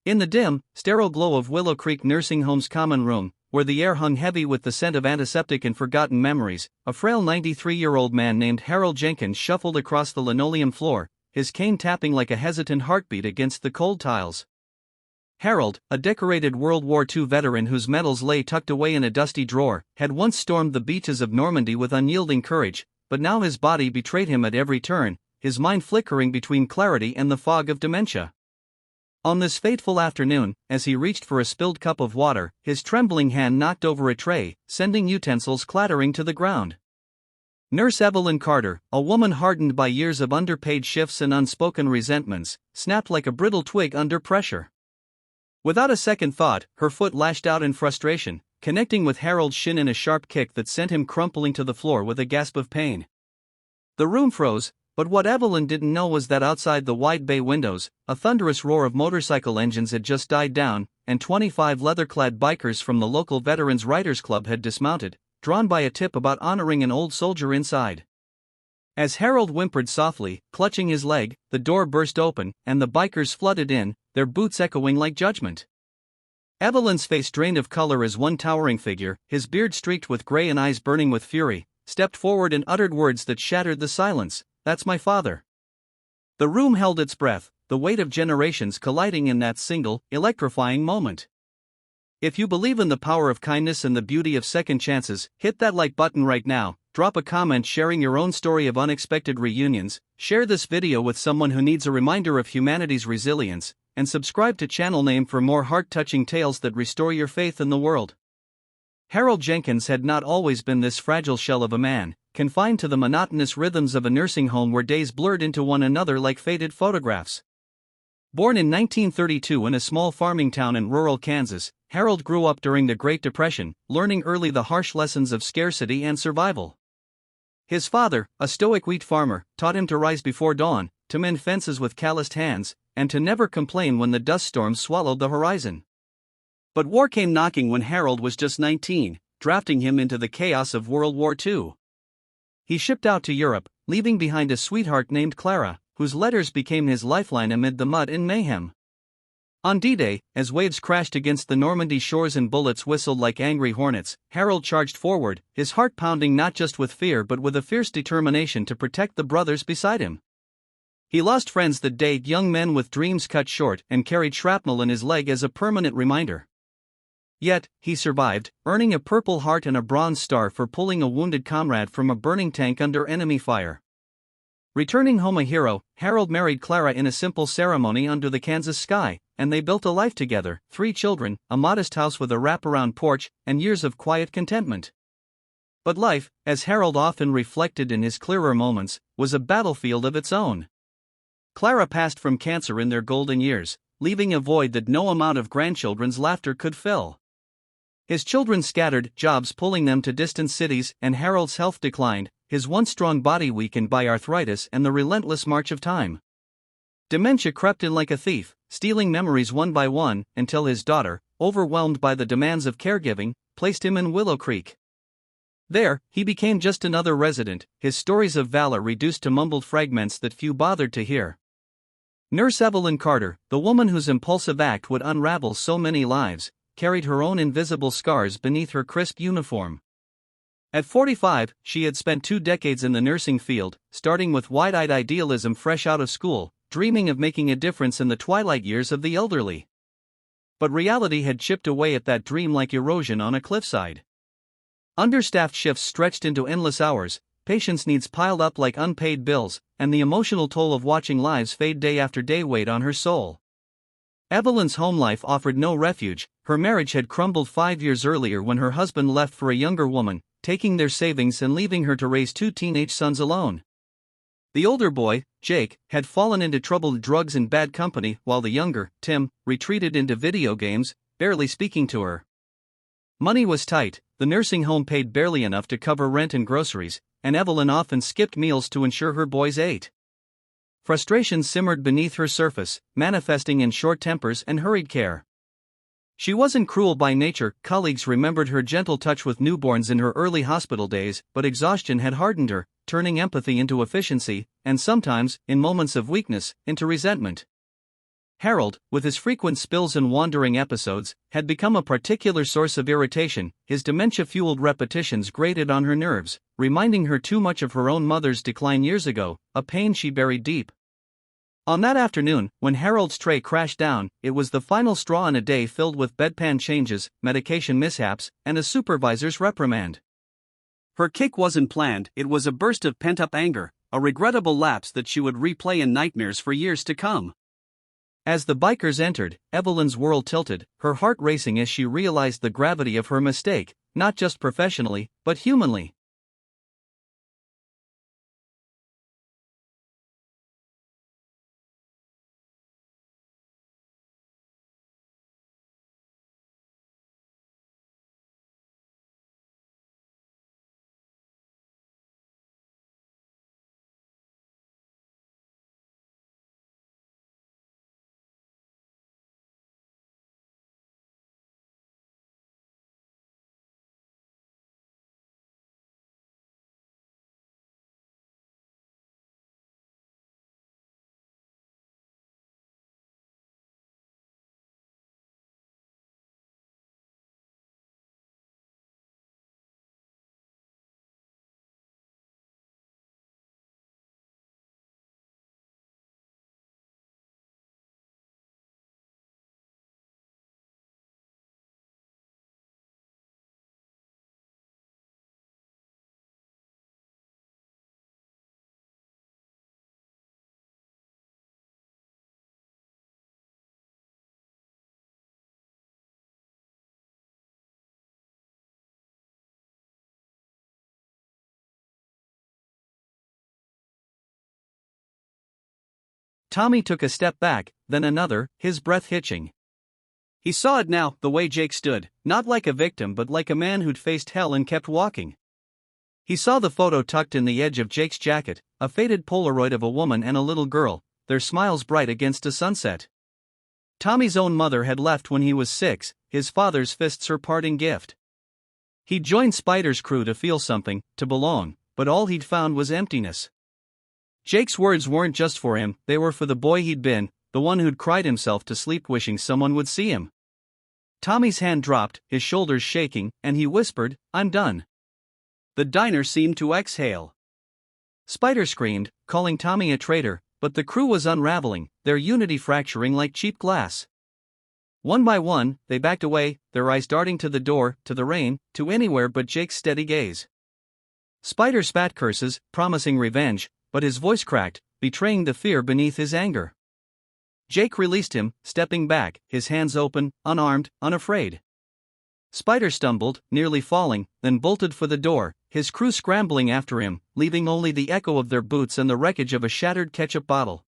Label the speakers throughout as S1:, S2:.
S1: In the dim, sterile glow of Willow Creek Nursing Home's common room, where the air hung heavy with the scent of antiseptic and forgotten memories, a frail 93-year-old man named Harold Jenkins shuffled across the linoleum floor, his cane tapping like a hesitant heartbeat against the cold tiles. Harold, a decorated World War II veteran whose medals lay tucked away in a dusty drawer, had once stormed the beaches of Normandy with unyielding courage, but now his body betrayed him at every turn, his mind flickering between clarity and the fog of dementia. On this fateful afternoon, as he reached for a spilled cup of water, his trembling hand knocked over a tray, sending utensils clattering to the ground. Nurse Evelyn Carter, a woman hardened by years of underpaid shifts and unspoken resentments, snapped like a brittle twig under pressure. Without a second thought, her foot lashed out in frustration, connecting with Harold's shin in a sharp kick that sent him crumpling to the floor with a gasp of pain. The room froze, but what Evelyn didn't know was that outside the wide bay windows, a thunderous roar of motorcycle engines had just died down, and 25 leather-clad bikers from the local Veterans Riders Club had dismounted, drawn by a tip about honoring an old soldier inside. As Harold whimpered softly, clutching his leg, the door burst open, and the bikers flooded in, their boots echoing like judgment. Evelyn's face drained of color as one towering figure, his beard streaked with gray and eyes burning with fury, stepped forward and uttered words that shattered the silence. "That's my father." The room held its breath, the weight of generations colliding in that single, electrifying moment. If you believe in the power of kindness and the beauty of second chances, hit that like button right now, drop a comment sharing your own story of unexpected reunions, share this video with someone who needs a reminder of humanity's resilience, and subscribe to channel name for more heart-touching tales that restore your faith in the world. Harold Jenkins had not always been this fragile shell of a man, confined to the monotonous rhythms of a nursing home where days blurred into one another like faded photographs. Born in 1932 in a small farming town in rural Kansas, Harold grew up during the Great Depression, learning early the harsh lessons of scarcity and survival. His father, a stoic wheat farmer, taught him to rise before dawn, to mend fences with calloused hands, and to never complain when the dust storms swallowed the horizon. But war came knocking when Harold was just 19, drafting him into the chaos of World War II. He shipped out to Europe, leaving behind a sweetheart named Clara, whose letters became his lifeline amid the mud and mayhem. On D-Day, as waves crashed against the Normandy shores and bullets whistled like angry hornets, Harold charged forward, his heart pounding not just with fear but with a fierce determination to protect the brothers beside him. He lost friends that day, young men with dreams cut short, and carried shrapnel in his leg as a permanent reminder. Yet, he survived, earning a Purple Heart and a Bronze Star for pulling a wounded comrade from a burning tank under enemy fire. Returning home a hero, Harold married Clara in a simple ceremony under the Kansas sky, and they built a life together, 3 children, a modest house with a wraparound porch, and years of quiet contentment. But life, as Harold often reflected in his clearer moments, was a battlefield of its own. Clara passed from cancer in their golden years, leaving a void that no amount of grandchildren's laughter could fill. His children scattered, jobs pulling them to distant cities, and Harold's health declined, his once strong body weakened by arthritis and the relentless march of time. Dementia crept in like a thief, stealing memories one by one, until his daughter, overwhelmed by the demands of caregiving, placed him in Willow Creek. There, he became just another resident, his stories of valor reduced to mumbled fragments that few bothered to hear. Nurse Evelyn Carter, the woman whose impulsive act would unravel so many lives, carried her own invisible scars beneath her crisp uniform. At 45, she had spent 2 decades in the nursing field, starting with wide-eyed idealism fresh out of school, dreaming of making a difference in the twilight years of the elderly. But reality had chipped away at that dream like erosion on a cliffside. Understaffed shifts stretched into endless hours, patients' needs piled up like unpaid bills, and the emotional toll of watching lives fade day after day weighed on her soul. Evelyn's home life offered no refuge. Her marriage had crumbled 5 years earlier when her husband left for a younger woman, taking their savings and leaving her to raise 2 teenage sons alone. The older boy, Jake, had fallen into troubled drugs and bad company, while the younger, Tim, retreated into video games, barely speaking to her. Money was tight, the nursing home paid barely enough to cover rent and groceries, and Evelyn often skipped meals to ensure her boys ate. Frustration simmered beneath her surface, manifesting in short tempers and hurried care. She wasn't cruel by nature, colleagues remembered her gentle touch with newborns in her early hospital days, but exhaustion had hardened her, turning empathy into efficiency, and sometimes, in moments of weakness, into resentment. Harold, with his frequent spills and wandering episodes, had become a particular source of irritation. His dementia-fueled repetitions grated on her nerves, reminding her too much of her own mother's decline years ago, a pain she buried deep. On that afternoon, when Harold's tray crashed down, it was the final straw in a day filled with bedpan changes, medication mishaps, and a supervisor's reprimand. Her kick wasn't planned, it was a burst of pent-up anger, a regrettable lapse that she would replay in nightmares for years to come. As the bikers entered, Evelyn's world tilted, her heart racing as she realized the gravity of her mistake, not just professionally, but humanly. Tommy took a step back, then another, his breath hitching. He saw it now, the way Jake stood, not like a victim but like a man who'd faced hell and kept walking. He saw the photo tucked in the edge of Jake's jacket, a faded Polaroid of a woman and a little girl, their smiles bright against a sunset. Tommy's own mother had left when he was 6, his father's fists her parting gift. He'd joined Spider's crew to feel something, to belong, but all he'd found was emptiness. Jake's words weren't just for him, they were for the boy he'd been, the one who'd cried himself to sleep wishing someone would see him. Tommy's hand dropped, his shoulders shaking, and he whispered, "I'm done." The diner seemed to exhale. Spider screamed, calling Tommy a traitor, but the crew was unraveling, their unity fracturing like cheap glass. One by one, they backed away, their eyes darting to the door, to the rain, to anywhere but Jake's steady gaze. Spider spat curses, promising revenge, but his voice cracked, betraying the fear beneath his anger. Jake released him, stepping back, his hands open, unarmed, unafraid. Spider stumbled, nearly falling, then bolted for the door, his crew scrambling after him, leaving only the echo of their boots and the wreckage of a shattered ketchup bottle.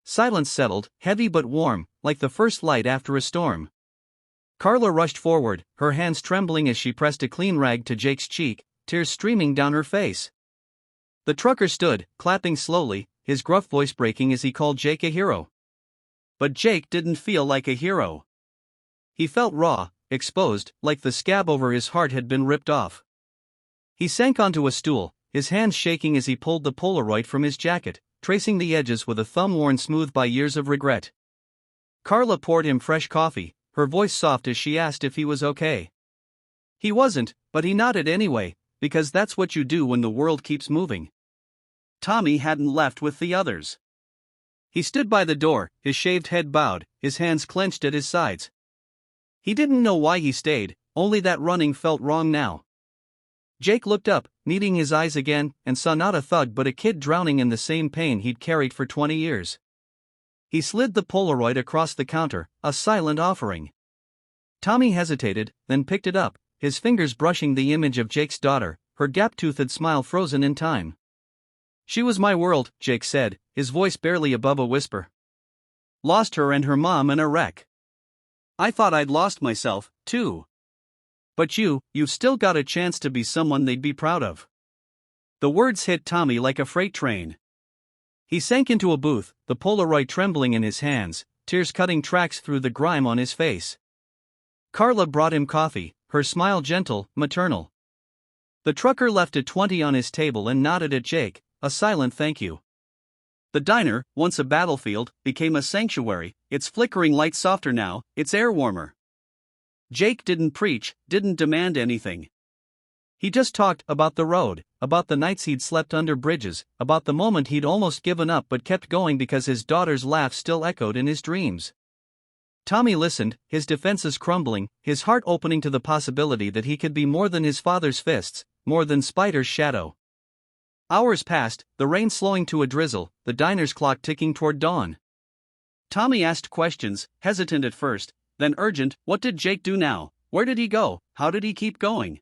S1: Silence settled, heavy but warm, like the first light after a storm. Carla rushed forward, her hands trembling as she pressed a clean rag to Jake's cheek, tears streaming down her face. The trucker stood, clapping slowly, his gruff voice breaking as he called Jake a hero. But Jake didn't feel like a hero. He felt raw, exposed, like the scab over his heart had been ripped off. He sank onto a stool, his hands shaking as he pulled the Polaroid from his jacket, tracing the edges with a thumb worn smooth by years of regret. Carla poured him fresh coffee, her voice soft as she asked if he was okay. He wasn't, but he nodded anyway, because that's what you do when the world keeps moving. Tommy hadn't left with the others. He stood by the door, his shaved head bowed, his hands clenched at his sides. He didn't know why he stayed, only that running felt wrong now. Jake looked up, needing his eyes again, and saw not a thug but a kid drowning in the same pain he'd carried for 20 years. He slid the Polaroid across the counter, a silent offering. Tommy hesitated, then picked it up, his fingers brushing the image of Jake's daughter, her gap-toothed smile frozen in time. "She was my world," Jake said, his voice barely above a whisper. "Lost her and her mom in a wreck. I thought I'd lost myself, too. But you've still got a chance to be someone they'd be proud of." The words hit Tommy like a freight train. He sank into a booth, the Polaroid trembling in his hands, tears cutting tracks through the grime on his face. Carla brought him coffee, her smile gentle, maternal. The trucker left a 20 on his table and nodded at Jake, a silent thank you. The diner, once a battlefield, became a sanctuary, its flickering lights softer now, its air warmer. Jake didn't preach, didn't demand anything. He just talked about the road, about the nights he'd slept under bridges, about the moment he'd almost given up but kept going because his daughter's laugh still echoed in his dreams. Tommy listened, his defenses crumbling, his heart opening to the possibility that he could be more than his father's fists, more than Spider's shadow. Hours passed, the rain slowing to a drizzle, the diner's clock ticking toward dawn. Tommy asked questions, hesitant at first, then urgent. What did Jake do now? Where did he go? How did he keep going?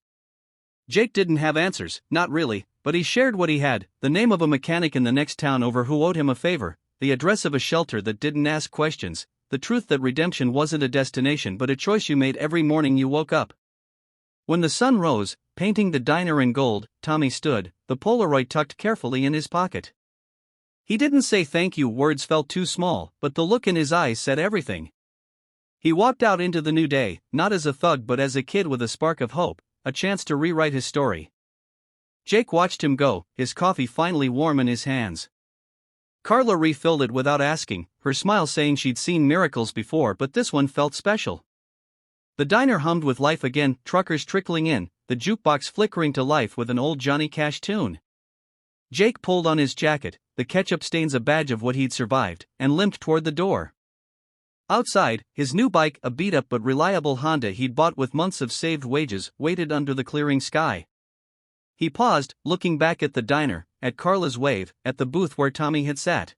S1: Jake didn't have answers, not really, but he shared what he had: the name of a mechanic in the next town over who owed him a favor, the address of a shelter that didn't ask questions, the truth that redemption wasn't a destination but a choice you made every morning you woke up. When the sun rose, painting the diner in gold, Tommy stood, the Polaroid tucked carefully in his pocket. He didn't say thank you, words felt too small, but the look in his eyes said everything. He walked out into the new day, not as a thug but as a kid with a spark of hope, a chance to rewrite his story. Jake watched him go, his coffee finally warm in his hands. Carla refilled it without asking, her smile saying she'd seen miracles before but this one felt special. The diner hummed with life again, truckers trickling in, the jukebox flickering to life with an old Johnny Cash tune. Jake pulled on his jacket, the ketchup stains a badge of what he'd survived, and limped toward the door. Outside, his new bike, a beat-up but reliable Honda he'd bought with months of saved wages, waited under the clearing sky. He paused, looking back at the diner, at Carla's wave, at the booth where Tommy had sat.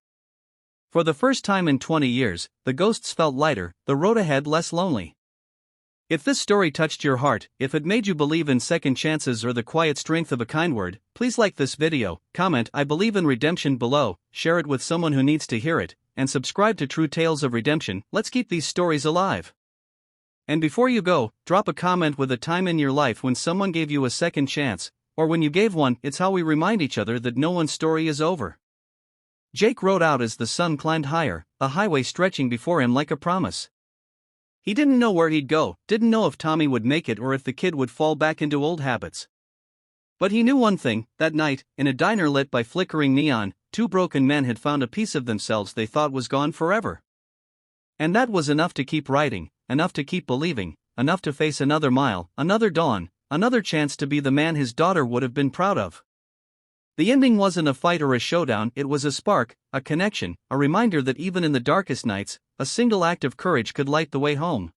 S1: For the first time in 20 years, the ghosts felt lighter, the road ahead less lonely. If this story touched your heart, if it made you believe in second chances or the quiet strength of a kind word, please like this video, comment "I believe in redemption" below, share it with someone who needs to hear it, and subscribe to True Tales of Redemption. Let's keep these stories alive. And before you go, drop a comment with a time in your life when someone gave you a second chance, or when you gave one. It's how we remind each other that no one's story is over. Jake rode out as the sun climbed higher, a highway stretching before him like a promise. He didn't know where he'd go, didn't know if Tommy would make it or if the kid would fall back into old habits. But he knew one thing: that night, in a diner lit by flickering neon, two broken men had found a piece of themselves they thought was gone forever. And that was enough to keep writing, enough to keep believing, enough to face another mile, another dawn, another chance to be the man his daughter would have been proud of. The ending wasn't a fight or a showdown, it was a spark, a connection, a reminder that even in the darkest nights, a single act of courage could light the way home.